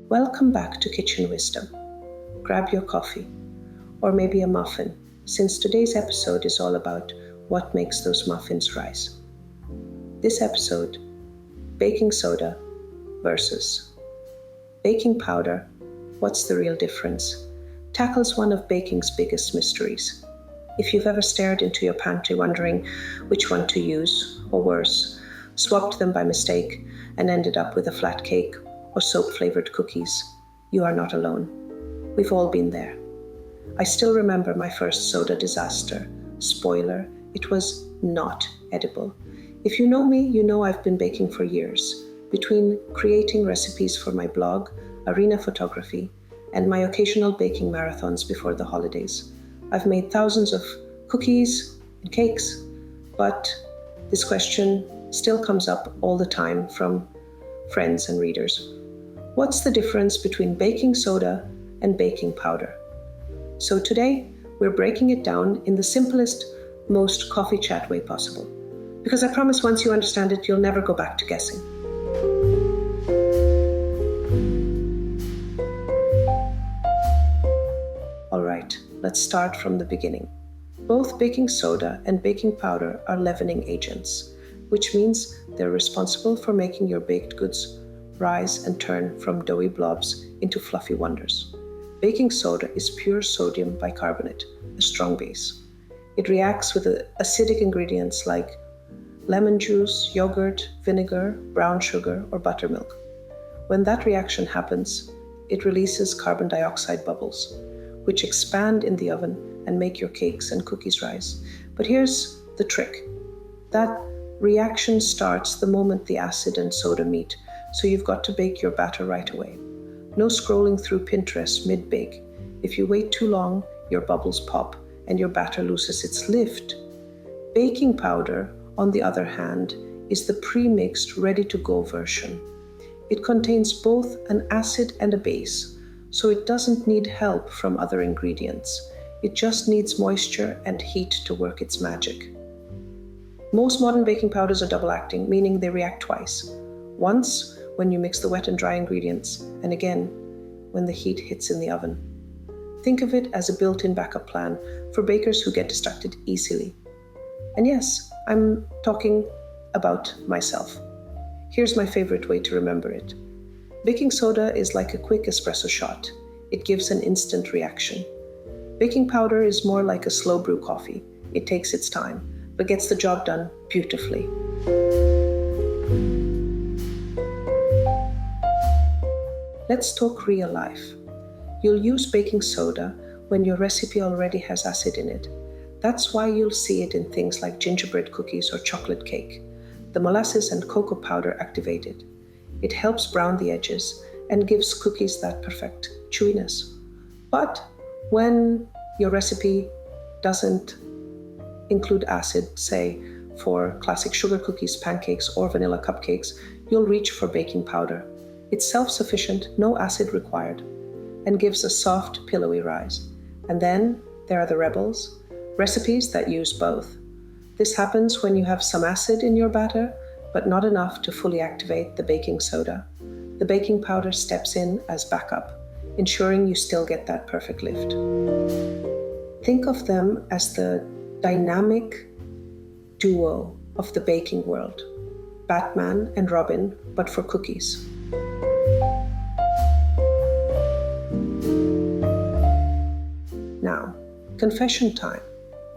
Welcome back to Kitchen Wisdom. Grab your coffee, or maybe a muffin, since today's episode is all about what makes those muffins rise. This episode, baking soda versus baking powder, what's the real difference, tackles one of baking's biggest mysteries. If you've ever stared into your pantry wondering which one to use, or worse, swapped them by mistake and ended up with a flat cake or soap-flavored cookies, you are not alone. We've all been there. I still remember my first soda disaster. Spoiler, it was not edible. If you know me, you know I've been baking for years. Between creating recipes for my blog, Arina Photography, and my occasional baking marathons before the holidays, I've made thousands of cookies and cakes, but this question still comes up all the time from friends and readers. What's the difference between baking soda and baking powder? So today, we're breaking it down in the simplest, most coffee chat way possible. Because I promise once you understand it, you'll never go back to guessing. All right, let's start from the beginning. Both baking soda and baking powder are leavening agents, which means they're responsible for making your baked goods rise and turn from doughy blobs into fluffy wonders. Baking soda is pure sodium bicarbonate, a strong base. It reacts with acidic ingredients like lemon juice, yogurt, vinegar, brown sugar, or buttermilk. When that reaction happens, it releases carbon dioxide bubbles, which expand in the oven and make your cakes and cookies rise. But here's the trick. That reaction starts the moment the acid and soda meet, so you've got to bake your batter right away. No scrolling through Pinterest mid-bake. If you wait too long, your bubbles pop and your batter loses its lift. Baking powder, on the other hand, is the pre-mixed, ready-to-go version. It contains both an acid and a base, so it doesn't need help from other ingredients. It just needs moisture and heat to work its magic. Most modern baking powders are double-acting, meaning they react twice. Once, when you mix the wet and dry ingredients, and again, when the heat hits in the oven. Think of it as a built-in backup plan for bakers who get distracted easily. And yes, I'm talking about myself. Here's my favorite way to remember it. Baking soda is like a quick espresso shot. It gives an instant reaction. Baking powder is more like a slow brew coffee. It takes its time, but gets the job done beautifully. Let's talk real life. You'll use baking soda when your recipe already has acid in it. That's why you'll see it in things like gingerbread cookies or chocolate cake. The molasses and cocoa powder activate it. It helps brown the edges and gives cookies that perfect chewiness. But when your recipe doesn't include acid, say for classic sugar cookies, pancakes, or vanilla cupcakes, you'll reach for baking powder. It's self-sufficient, no acid required, and gives a soft, pillowy rise. And then there are the rebels, recipes that use both. This happens when you have some acid in your batter, but not enough to fully activate the baking soda. The baking powder steps in as backup, ensuring you still get that perfect lift. Think of them as the dynamic duo of the baking world, Batman and Robin, but for cookies. Now, confession time.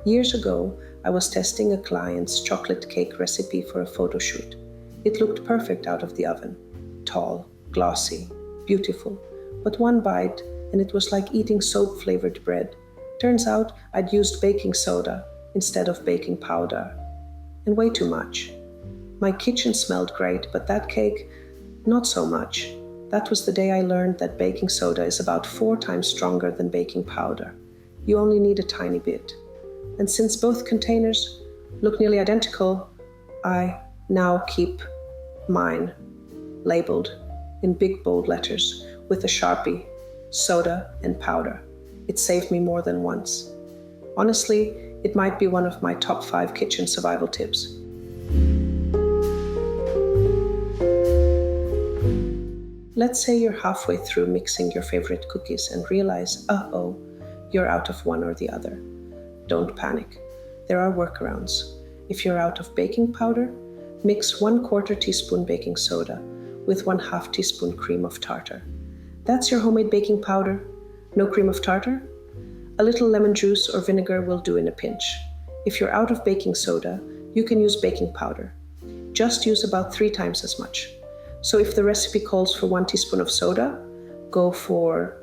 Years ago, I was testing a client's chocolate cake recipe for a photo shoot. It looked perfect out of the oven. Tall, glossy, beautiful. But one bite, and it was like eating soap-flavored bread. Turns out I'd used baking soda instead of baking powder. And way too much. My kitchen smelled great, but that cake, not so much. That was the day I learned that baking soda is about 4 times stronger than baking powder. You only need a tiny bit. And since both containers look nearly identical, I now keep mine labeled in big bold letters with a Sharpie, soda and powder. It saved me more than once. Honestly, it might be one of my top 5 kitchen survival tips. Let's say you're halfway through mixing your favorite cookies and realize, you're out of one or the other. Don't panic. There are workarounds. If you're out of baking powder, mix 1/4 teaspoon baking soda with 1/2 teaspoon cream of tartar. That's your homemade baking powder. No cream of tartar? A little lemon juice or vinegar will do in a pinch. If you're out of baking soda, you can use baking powder. Just use about 3 times as much. So if the recipe calls for 1 teaspoon of soda, go for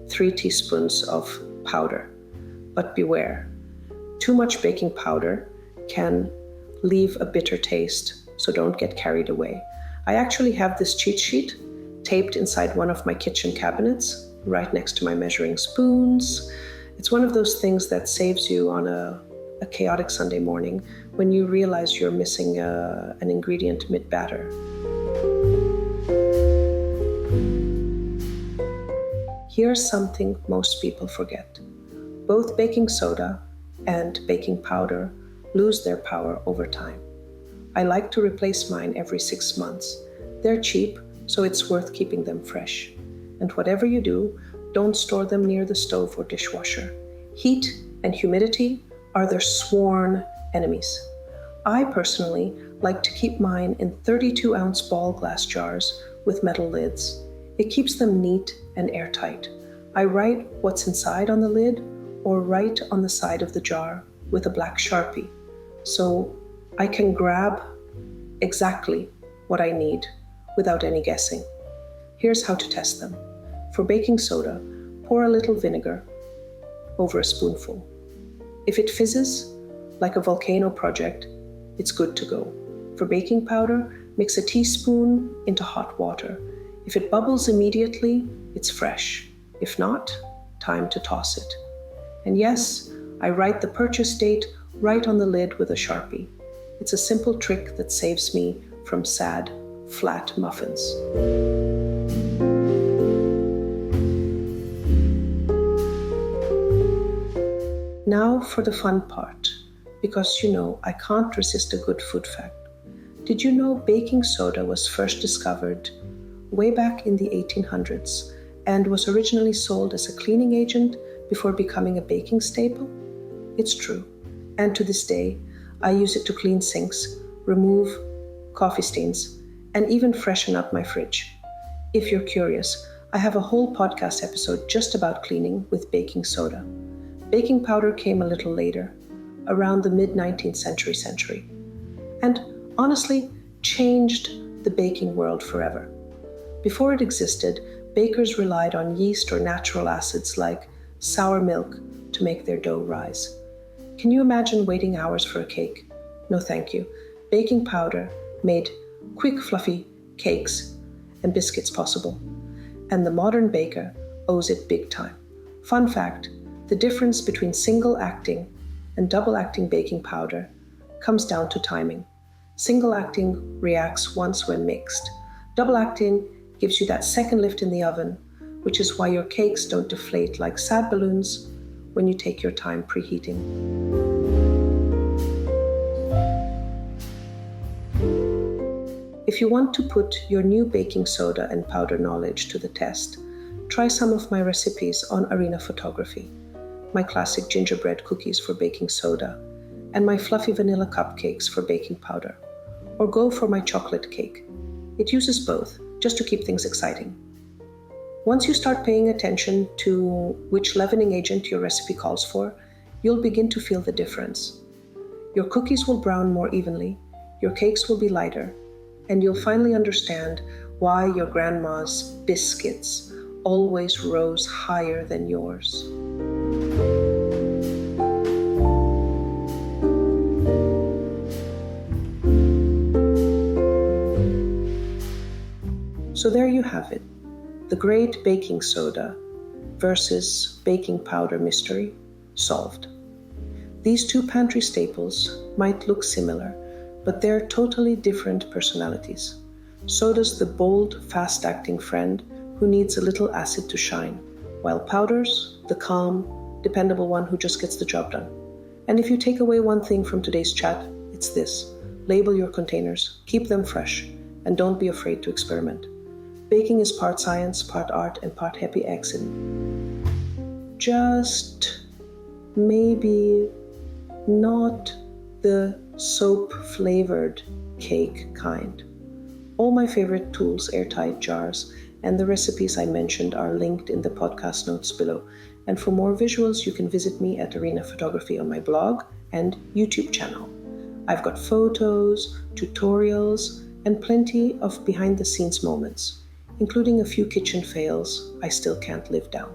3 teaspoons of powder. But beware, too much baking powder can leave a bitter taste, so don't get carried away. I actually have this cheat sheet taped inside one of my kitchen cabinets, right next to my measuring spoons. It's one of those things that saves you on a chaotic Sunday morning when you realize you're missing an ingredient mid-batter. Here's something most people forget. Both baking soda and baking powder lose their power over time. I like to replace mine every 6 months. They're cheap, so it's worth keeping them fresh. And whatever you do, don't store them near the stove or dishwasher. Heat and humidity are their sworn enemies. I personally like to keep mine in 32-ounce ball glass jars with metal lids. It keeps them neat and airtight. I write what's inside on the lid or write on the side of the jar with a black Sharpie, so I can grab exactly what I need without any guessing. Here's how to test them. For baking soda, pour a little vinegar over a spoonful. If it fizzes like a volcano project, it's good to go. For baking powder, mix a teaspoon into hot water. If it bubbles immediately, it's fresh. If not, time to toss it. And yes, I write the purchase date right on the lid with a Sharpie. It's a simple trick that saves me from sad, flat muffins. Now for the fun part, because I can't resist a good food fact. Did you know baking soda was first discovered way back in the 1800s and was originally sold as a cleaning agent before becoming a baking staple? It's true. And to this day, I use it to clean sinks, remove coffee stains, and even freshen up my fridge. If you're curious, I have a whole podcast episode just about cleaning with baking soda. Baking powder came a little later, around the mid-19th century, and honestly changed the baking world forever. Before it existed, bakers relied on yeast or natural acids like sour milk to make their dough rise. Can you imagine waiting hours for a cake? No, thank you. Baking powder made quick, fluffy cakes and biscuits possible. And the modern baker owes it big time. Fun fact, the difference between single-acting and double-acting baking powder comes down to timing. Single-acting reacts once when mixed. Double-acting gives you that second lift in the oven, which is why your cakes don't deflate like sad balloons when you take your time preheating. If you want to put your new baking soda and powder knowledge to the test, try some of my recipes on Arina Photography, my classic gingerbread cookies for baking soda, and my fluffy vanilla cupcakes for baking powder. Or go for my chocolate cake. It uses both, just to keep things exciting. Once you start paying attention to which leavening agent your recipe calls for, you'll begin to feel the difference. Your cookies will brown more evenly, your cakes will be lighter, and you'll finally understand why your grandma's biscuits always rose higher than yours. So there you have it, the great baking soda versus baking powder mystery solved. These two pantry staples might look similar, but they're totally different personalities. Soda's the bold, fast-acting friend who needs a little acid to shine, while powder's the calm, dependable one who just gets the job done. And if you take away one thing from today's chat, it's this: label your containers, keep them fresh, and don't be afraid to experiment. Baking is part science, part art, and part happy accident. Just maybe not the soap-flavored cake kind. All my favorite tools, airtight jars, and the recipes I mentioned are linked in the podcast notes below. And for more visuals, you can visit me at Arina Photography on my blog and YouTube channel. I've got photos, tutorials, and plenty of behind-the-scenes moments, including a few kitchen fails I still can't live down.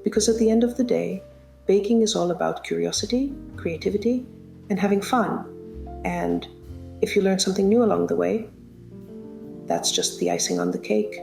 Because at the end of the day, baking is all about curiosity, creativity, and having fun. And if you learn something new along the way, that's just the icing on the cake.